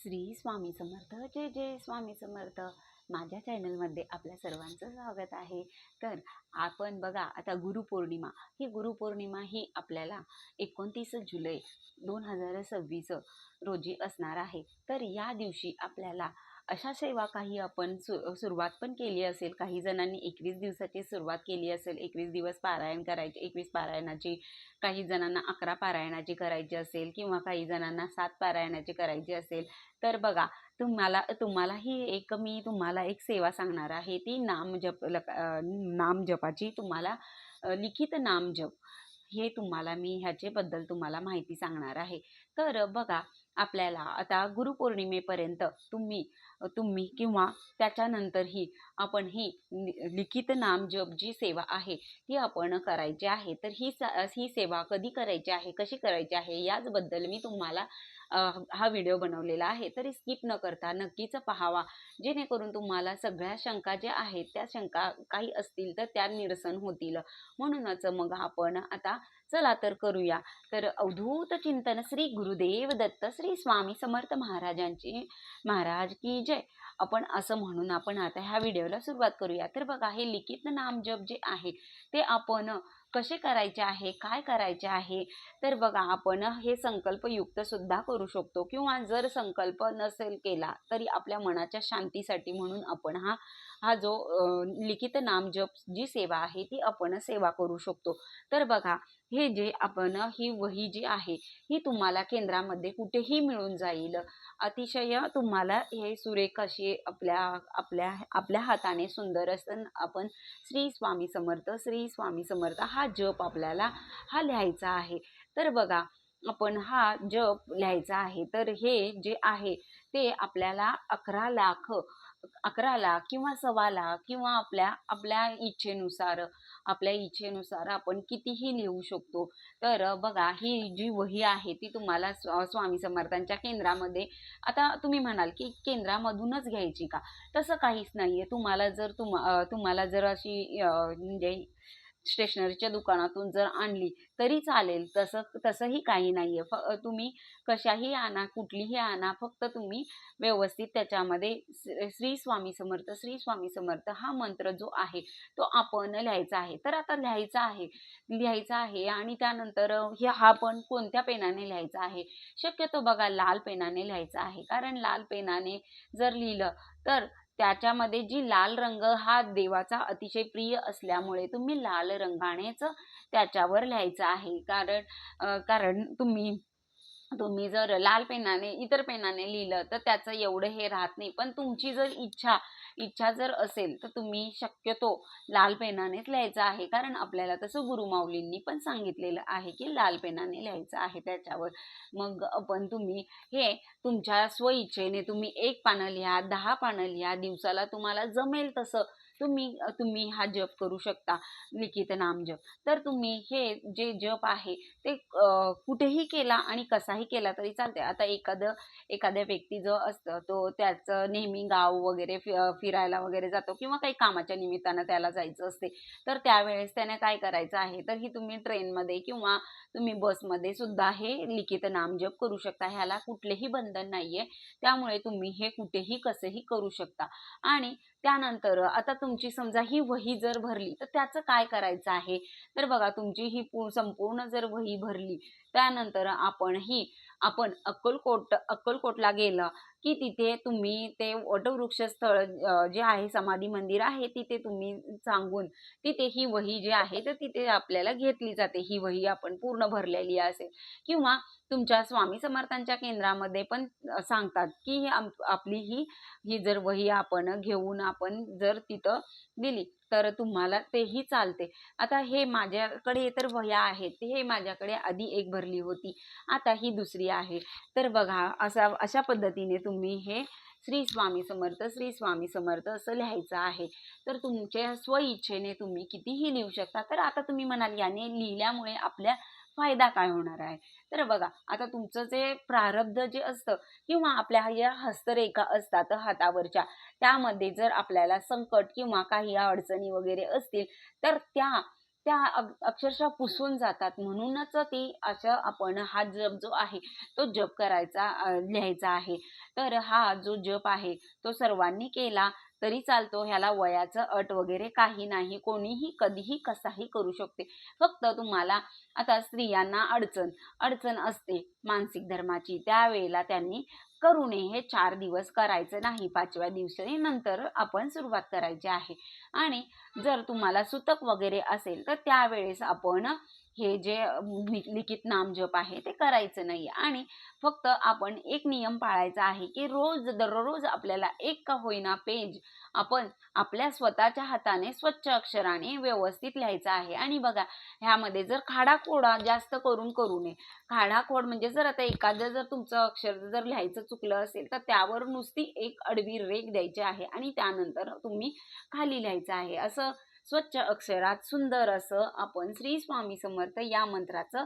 श्री स्वामी समर्थ. जय जय स्वामी समर्थ. माझ्या चॅनलमध्ये आपल्या सर्वांचं स्वागत आहे. तर आपण बघा, आता गुरुपौर्णिमा ही आपल्याला 29 जुलै 2026 रोजी असणार आहे. तर या दिवशी आपल्याला अशा सेवा काही आपण सुरुवात पण केली असेल. काही जणांनी 21 दिवसाची सुरुवात केली असेल, 21 दिवस पारायण करायचे, 21 पारायणाची. काही जणांना 11 पारायणाची करायची असेल किंवा काही जणांना 7 पारायणाची करायची असेल. तर बघा, तुम्हाला मी तुम्हाला एक सेवा सांगणार आहे. ती नामजपाची तुम्हाला लिखित नामजप हे तुम्हाला मी ह्याच्याबद्दल तुम्हाला माहिती सांगणार आहे. तर बघा, आपल्याला आता गुरुपौर्णिमेपर्यंत तुम्ही तुम्ही किंवा त्याच्यानंतरही आपण ही लिखित नामजप जी सेवा आहे ती आपण करायची आहे. तर ही सेवा कधी करायची आहे, कशी करायची आहे, याचबद्दल मी तुम्हाला हा व्हिडिओ बनवलेला आहे. तरी स्किप न करता नक्कीच पाहावा, जेणेकरून तुम्हाला सगळ्या शंका ज्या आहेत त्या शंका काही असतील तर त्या निरसन होतील. म्हणूनच मग आपण आता चला तर करूया. तर अवधूत चिंतन श्री गुरुदेव दत्त श्री स्वामी समर्थ महाराज की जय. आपण असं म्हणून आपण आता ह्या व्हिडिओला सुरुवात करूया. तर बघा, हे लिखित नामजप जे आहे ते आपण कसे करायचे आहे, काय करायचे आहे. तर बघा, आपण हे संकल्पयुक्त सुद्धा करू शकतो किंवा जर संकल्प नसेल केला तरी आपल्या मनाच्या शांतीसाठी म्हणून आपण हा जो लिखित नामजप जी सेवा आहे ती आपण सेवा करू शकतो. तर बघा, हे जे आपण ही वही जी आहे ही तुम्हाला केंद्रामध्ये कुठेही मिळून जाईल. अतिशय तुम्हाला हे सुरेख अशी आपल्या आपल्या आपल्या हाताने सुंदर असं आपण श्री स्वामी समर्थ हा जप आपल्याला लिहायचा आहे. तर बघा, आपण हा जप लिहायचा आहे. तर हे जे आहे ते आपल्याला 11 लाख किंवा 1.25 लाख किंवा आपल्या इच्छेनुसार आपण कितीही लिहू शकतो. तर बघा, ही जी वही आहे ती तुम्हाला स्वामी समर्थांच्या केंद्रामध्ये, आता तुम्ही म्हणाल की केंद्रामधूनच घ्यायची का? तसं काहीच नाहीये. तुम्हाला जर अशी म्हणजे स्टेशनरीच्या दुकानातून जर आणली तरी चालेल. तसंही काही नाहीये. तुम्ही कशाही आणा, कुठलीही आणा, फक्त तुम्ही व्यवस्थित त्याच्यामध्ये श्री स्वामी समर्थ हा मंत्र जो आहे तो आपण लिहायचा आहे. तर आता लिहायचा आहे आणि त्यानंतर हा पण कोणत्या पेनाने लिहायचा आहे? शक्यतो बघा, लाल पेनाने लिहायचा आहे. कारण लाल पेनाने जर लिहिलं तर त्याच्यामध्ये जी लाल रंग हा देवाचा अतिशय प्रिय असल्यामुळे तुम्ही लाल रंगानेच त्याच्यावर लिहायचं आहे. कारण तुम्ही जर लाल पेनाने इतर पेनाने लिहिलं तर त्याचं एवढं हे राहत नाही. पण तुमची जर इच्छा जर असेल तर तुम्ही शक्यतो लाल पेनानेच लिहायचं आहे. कारण आपल्याला तसं गुरुमाऊलींनी पण सांगितलेलं आहे की लाल पेनाने लिहायचं आहे त्याच्यावर. मग तुम्ही हे तुमच्या स्वइच्छेने तुम्ही 1 पानं लिहा, 10 पानं लिहा, दिवसाला तुम्हाला जमेल तसं तुम्ही हा जप करू शकता, लिखित नामजप. तर तुम्ही हे जे जप आहे ते कुठेही केला आणि कसाही केला तरी चालते. आता एखाद्या व्यक्ती जो असतो तो त्याचं नेहमी गाव वगैरे फिरायला वगैरे जातो किंवा काही कामाच्या निमित्तानं त्याला जायचं असते. तर त्यावेळेस त्याने काय करायचं आहे, तर ही तुम्ही ट्रेनमध्ये किंवा तुम्ही बसमध्ये सुद्धा हे लिखित नामजप करू शकता. ह्याला कुठलेही बंधन नाहीये. त्यामुळे तुम्ही हे कुठेही कसंही करू शकता. आणि त्यानंतर आता तुमची समजा ही वही जर भरली तर त्याचं काय करायचं आहे. तर बघा, तुमची ही संपूर्ण जर वही भरली त्यानंतर आपण अक्कलकोटला गेलं की तिथे तुम्ही ते वटवृक्ष स्थळ जे आहे, समाधी मंदिर आहे, तिथे तुम्ही सांगून तिथे ही वही जी आहे तर तिथे आपल्याला घेतली जाते. ही वही आपण पूर्ण भरलेली असेल किंवा तुमच्या स्वामी समर्थांच्या केंद्रामध्ये पण सांगतात की आपली ही जर वही आपण घेऊन आपण जर तिथं दिली तर तुम्हाला तेही चालते. आता हे माझ्याकडे तर वह्या आहेत, हे माझ्याकडे आधी एक भरली होती, आता ही दुसरी आहे. तर बघा, अशा पद्धतीने तुम्ही हे श्री स्वामी समर्थ असं लिहायचं आहे. तर तुमच्या स्वइच्छेने तुम्ही कितीही लिहू शकता. तर आता तुम्ही म्हणाल, याने लिहिल्यामुळे आपल्या फायदा काय होणार आहे? तर बघा, आता तुमचं जे प्रारब्ध जे असतं किंवा आपल्या या हस्तरेखा असतात हातावरच्या, त्यामध्ये जर आपल्याला संकट किंवा काही अडचणी वगैरे असतील तर त्या अक्षरशः पुसून जातात. म्हणूनच ती असं आपण हा जप जो आहे तो जप करायचा, लिहायचा आहे. तर हा जो जप आहे तो सर्वांनी केला तरी चालतो. ह्याला वयाचं अट वगैरे काही नाही. कोणीही कधीही कसाही करू शकते. फक्त तुम्हाला आता स्त्रियांना अडचण असते मानसिक धर्माची, त्यावेळेला त्यांनी करू नये. हे 4 दिवस करायचं नाही. 5व्या दिवशी नंतर आपण सुरुवात करायची आहे. आणि जर तुम्हाला सुतक वगैरे असेल तर त्यावेळेस आपण हे जे लिखित नामजप आहे ते करायचं नाही. आणि फक्त आपण एक नियम पाळायचा आहे की दररोज आपल्याला एक का होईना पेज आपण आपल्या स्वतःच्या हाताने स्वच्छ अक्षराने व्यवस्थित लिहायचं आहे. आणि बघा, ह्यामध्ये जर खाडाखोडा जास्त करू नये. खाडाखोड म्हणजे जर आता एखादं जर तुमचं अक्षर जर लिहायचं चुकलं असेल तर त्यावर नुसती एक आडवी रेघ द्यायची आहे आणि त्यानंतर तुम्ही खाली लिहायचं आहे. असं स्वच्छ अक्षरात सुंदर असं आपण श्री स्वामी समर्थ या मंत्राचं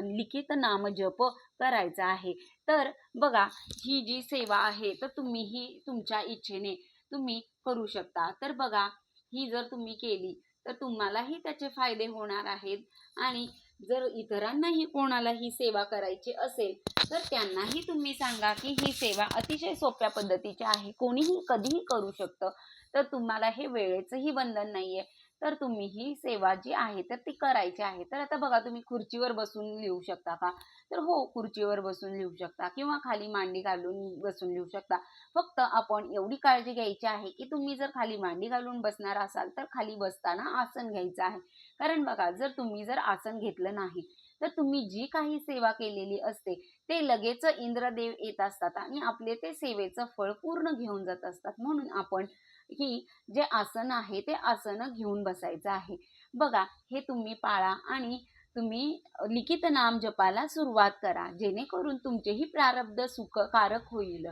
लिखित नामजप करायचा आहे. तर बघा, ही जी सेवा आहे तर तुम्हीही तुमच्या इच्छेने तुम्ही करू शकता. तर बघा, ही जर तुम्ही केली तर तुम्हालाही त्याचे फायदे होणार आहेत. आणि जर इतरांनाही कोणाला ही सेवा करायची असेल तर त्यांनाही तुम्ही सांगा की ही सेवा अतिशय सोप्या पद्धतीची आहे, कोणीही कधीही करू शकतं. तर तुम्हाला हे वेळेचंही बंधन नाहीये. तर तुम्ही ही सेवा जी आहे तर ती करायची आहे. तर आता बघा, तुम्ही खुर्चीवर बसून लिहू शकता का? तर हो, खुर्चीवर बसून लिहू शकता किंवा खाली मांडी घालून बसून लिहू शकता. फक्त आपण एवढी काळजी घ्यायची आहे की तुम्ही जर खाली मांडी घालून बसणार असाल तर खाली बसताना आसन घ्यायचं आहे. कारण बघा, जर तुम्ही आसन घेतलं नाही तर तुम्ही जी काही सेवा केलेली असते ते लगेच इंद्रदेव येत असतात आणि आपले ते सेवेचं फळ पूर्ण घेऊन जात असतात. म्हणून आपण ही जे आसन आहे ते आसन घेऊन बसायचं आहे. बघा, हे तुम्ही पाळा आणि तुम्ही लिखित नाम जपाला सुरुवात करा, जेणेकरून तुमचेही प्रारब्ध सुखकारक होईल.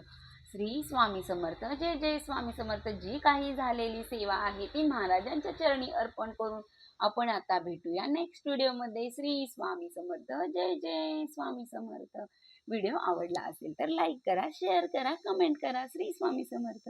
श्री स्वामी समर्थ. जय जय स्वामी समर्थ. जी काही झालेली सेवा आहे ती महाराजांच्या चरणी अर्पण करून आपण आता भेटूया नेक्स्ट व्हिडिओमध्ये. श्री स्वामी समर्थ. जय जय स्वामी समर्थ. व्हिडिओ आवडला असेल तर लाईक करा, शेअर करा, कमेंट करा. श्री स्वामी समर्थ.